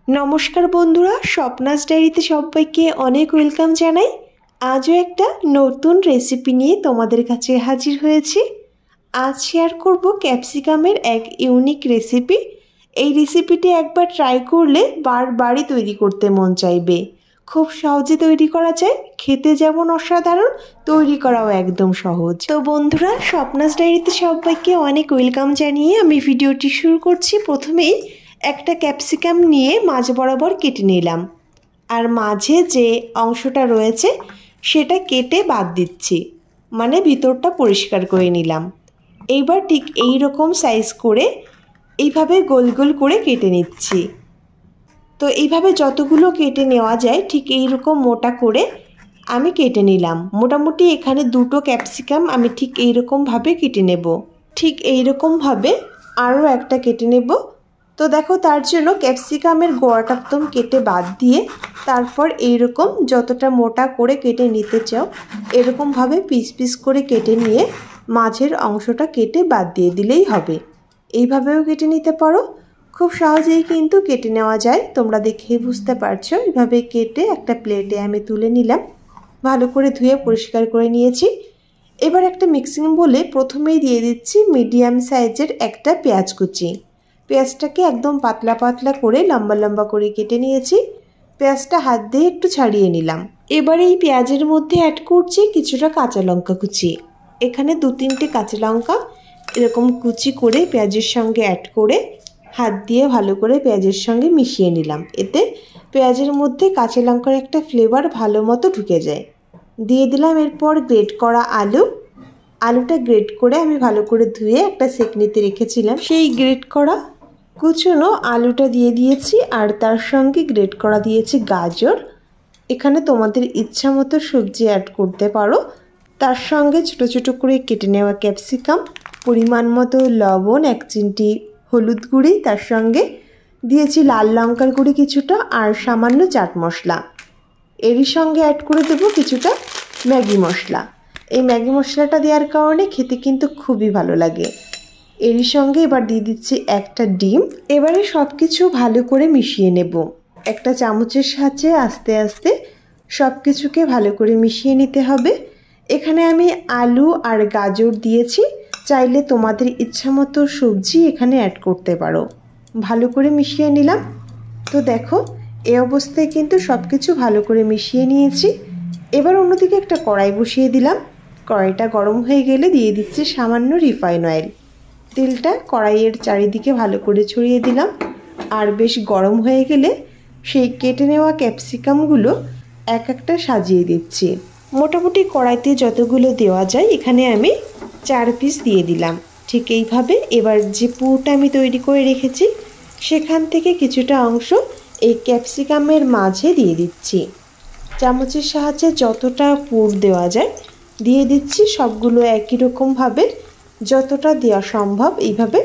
নমস্কার বন্ধুরা, স্বপ্নাস ডায়েরিতে সবাইকে অনেক ওয়েলকাম জানাই। আজও একটা নতুন রেসিপি নিয়ে তোমাদের কাছে হাজির হয়েছি। আজ শেয়ার করব ক্যাপসিকামের এক ইউনিক রেসিপি। এই রেসিপিটি একবার ট্রাই করলে বারবারই তৈরি করতে মন চাইবে। খুব সহজে তৈরি করা যায়, খেতে যেমন অসাধারণ, তৈরি করাও একদম সহজ। তো বন্ধুরা, স্বপ্নাস ডায়েরিতে সবাইকে অনেক ওয়েলকাম জানিয়ে আমি ভিডিওটি শুরু করছি। প্রথমেই একটা ক্যাপসিকাম নিয়ে মাঝ বরাবর কেটে নিলাম, আর মাঝে যে অংশটা রয়েছে সেটা কেটে বাদ দিচ্ছি, মানে ভিতরটা পরিষ্কার করে নিলাম। এইবার ঠিক এই রকম সাইজ করে এইভাবে গোল গোল করে কেটে নিচ্ছি। তো এইভাবে যতগুলো কেটে নেওয়া যায় ঠিক এই রকম মোটা করে আমি কেটে নিলাম। মোটামুটি এখানে দুটো ক্যাপসিকাম আমি ঠিক এই রকমভাবে কেটে নেব। ঠিক এই রকমভাবে আরও একটা কেটে নেব। তো দেখো, তার জন্য ক্যাপসিকামের গোড়াটা একদম কেটে বাদ দিয়ে তারপর এইরকম যতটা মোটা করে কেটে নিতে চাও এরকমভাবে পিস পিস করে কেটে নিয়ে মাঝের অংশটা কেটে বাদ দিয়ে দিলেই হবে। এইভাবেও কেটে নিতে পারো, খুব সহজেই কিন্তু কেটে নেওয়া যায়। তোমরা দেখেই বুঝতে পারছো। এইভাবে কেটে একটা প্লেটে আমি তুলে নিলাম, ভালো করে ধুয়ে পরিষ্কার করে নিয়েছি। এবার একটা মিক্সিং বলে প্রথমেই দিয়ে দিচ্ছি মিডিয়াম সাইজের একটা পেঁয়াজ কুচি। পেঁয়াজটাকে একদম পাতলা পাতলা করে লম্বা লম্বা করে কেটে নিয়েছি। পেঁয়াজটা হাত দিয়ে একটু ছাড়িয়ে নিলাম। এবার এই পেঁয়াজের মধ্যে অ্যাড করছি কিছুটা কাঁচা লঙ্কা কুচি। এখানে 2-3টে কাঁচা লঙ্কা এরকম কুচি করে পেঁয়াজের সঙ্গে অ্যাড করে হাত দিয়ে ভালো করে পেঁয়াজের সঙ্গে মিশিয়ে নিলাম। এতে পেঁয়াজের মধ্যে কাঁচা লঙ্কার একটা ফ্লেভার ভালো মতো ঢুকে যায়। দিয়ে দিলাম এরপর গ্রেট করা আলুটা গ্রেট করে আমি ভালো করে ধুয়ে একটা সেকনিতে রেখেছিলাম। সেই গ্রেট করা কুচনো আলুটা দিয়ে দিয়েছি, আর তার সঙ্গে গ্রেট করা দিয়েছি গাজর। এখানে তোমাদের ইচ্ছা মতো সবজি অ্যাড করতে পারো। তার সঙ্গে ছোট ছোট করে কেটে নেওয়া ক্যাপসিকাম, পরিমাণ মতো লবণ, 1 চিমটি হলুদ গুঁড়ি, তার সঙ্গে দিয়েছি লাল লঙ্কার গুঁড়ি কিছুটা, আর সামান্য চাট মশলা। এরই সঙ্গে অ্যাড করে দেবো কিছুটা ম্যাগি মশলা। এই ম্যাগি মশলাটা দেওয়ার কারণে খেতে কিন্তু খুবই ভালো লাগে। এরই সঙ্গে এবার দিয়ে দিচ্ছি একটা ডিম। এবারে সব কিছু ভালো করে মিশিয়ে নেব। একটা চামচের সাহায্যে আস্তে আস্তে সব কিছুকে ভালো করে মিশিয়ে নিতে হবে। এখানে আমি আলু আর গাজর দিয়েছি, চাইলে তোমাদের ইচ্ছা মতো সবজি এখানে অ্যাড করতে পারো। ভালো করে মিশিয়ে নিলাম। তো দেখো, এই অবস্থায় কিন্তু সব কিছু ভালো করে মিশিয়ে নিয়েছি। এবার অন্যদিকে একটা কড়াই বসিয়ে দিলাম। কড়াইটা গরম হয়ে গেলে দিয়ে দিচ্ছি সামান্য রিফাইন অয়েল। তেলটা কড়াইয়ের চারিদিকে ভালো করে ছড়িয়ে দিলাম, আর বেশ গরম হয়ে গেলে সেই কেটে নেওয়া ক্যাপসিকামগুলো এক একটা সাজিয়ে দিচ্ছি। মোটামুটি কড়াইতে যতগুলো দেওয়া যায় এখানে আমি 4 পিস দিয়ে দিলাম। ঠিক এইভাবে এবার যে পুরটা আমি তৈরি করে রেখেছি সেখান থেকে কিছুটা অংশ এই ক্যাপসিকামের মাঝে দিয়ে দিচ্ছি। চামচের সাহায্যে যতটা পুর দেওয়া যায় দিয়ে দিচ্ছি। সবগুলো একই রকমভাবে যতটা দেওয়া সম্ভব এইভাবে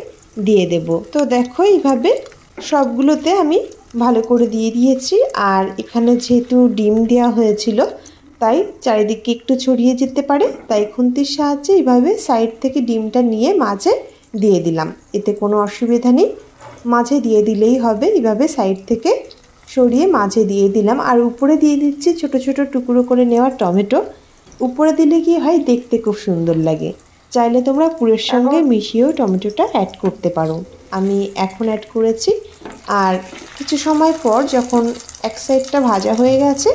দিয়ে দেব। তো দেখো, এইভাবে সবগুলোতে আমি ভালো করে দিয়ে দিয়েছি। আর এখানে যেহেতু ডিম দেওয়া হয়েছিল তাই চারিদিকে একটু ছড়িয়ে যেতে পারে, তাই খুন্তির সাহায্যে এইভাবে সাইড থেকে ডিমটা নিয়ে মাঝে দিয়ে দিলাম। এতে কোনো অসুবিধা নেই, মাঝে দিয়ে দিলেই হবে। এইভাবে সাইড থেকে সরিয়ে মাঝে দিয়ে দিলাম। আর উপরে দিয়ে দিচ্ছি ছোট ছোট টুকরো করে নেওয়া টমেটো। উপরে দিলে কি হয়, দেখতে খুব সুন্দর লাগে। চাইলে তোমরা পুরের সঙ্গে মিশিয়েও টমেটোটা অ্যাড করতে পারো। আমি এখন অ্যাড করেছি। আর কিছু সময় পর যখন এক সাইডটা ভাজা হয়ে গেছে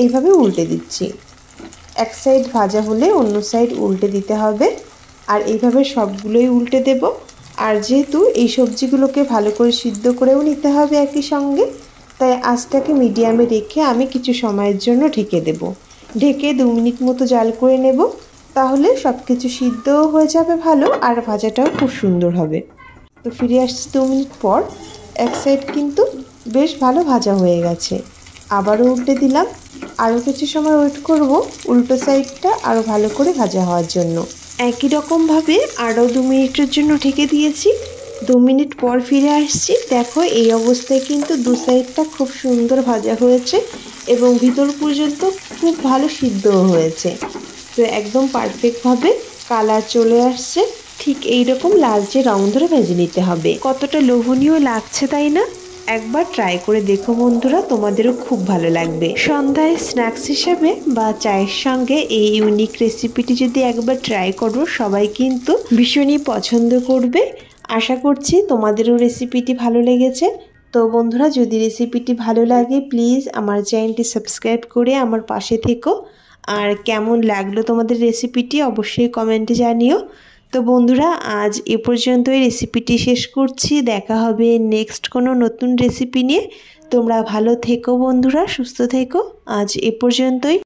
এইভাবে উল্টে দিচ্ছি। এক সাইড ভাজা হলে অন্য সাইড উল্টে দিতে হবে। আর এইভাবে সবগুলোই উল্টে দেব। আর যেহেতু এই সবজিগুলোকে ভালো করে সিদ্ধ করেও নিতে হবে একই সঙ্গে, তাই আঁচটাকে মিডিয়ামে রেখে আমি কিছু সময়ের জন্য ঢেকে দেব। ঢেকে 2 মিনিট মতো জাল করে নেব, তাহলে সব কিছু সিদ্ধও হয়ে যাবে ভালো, আর ভাজাটাও খুব সুন্দর হবে। তো ফিরে আসছি 2 মিনিট পর। এক সাইড কিন্তু বেশ ভালো ভাজা হয়ে গেছে। আবারও উল্টে দিলাম। আরও কিছু সময় ওয়েট করব উল্টো সাইডটা আরও ভালো করে ভাজা হওয়ার জন্য। একই রকমভাবে আরও 2 মিনিটের জন্য ঢেকে দিয়েছি। 2 মিনিট পর ফিরে আসছি। দেখো, এই অবস্থায় কিন্তু 2 সাইডটা খুব সুন্দর ভাজা হয়েছে এবং ভিতর পর্যন্ত খুব ভালো সিদ্ধও হয়েছে। তো একদম পারফেক্টভাবে কালার চলে আসছে। ঠিক এই রকম লালচে রং ধরে ভেজে নিতে হবে। কতটা লোভনীয় লাগছে তাই না? একবার ট্রাই করে দেখো বন্ধুরা, তোমাদেরও খুব ভালো লাগবে। সন্ধ্যায় স্ন্যাক্স হিসাবে বা চায়ের সঙ্গে এই ইউনিক রেসিপিটি যদি একবার ট্রাই করো, সবাই কিন্তু ভীষণই পছন্দ করবে। আশা করছি তোমাদেরও রেসিপিটি ভালো লেগেছে। তো বন্ধুরা, যদি রেসিপিটি ভালো লাগে প্লিজ আমার চ্যানেলটি সাবস্ক্রাইব করে আমার পাশে থেকো। আর কেমন লাগলো তোমাদের রেসিপিটি অবশ্যই কমেন্টে জানিও। তো বন্ধুরা, আজ এ পর্যন্তই রেসিপিটি শেষ করছি। দেখা হবে নেক্সট কোনো নতুন রেসিপি নিয়ে। তোমরা ভালো থেকো বন্ধুরা, সুস্থ থেকো। আজ এ পর্যন্তই।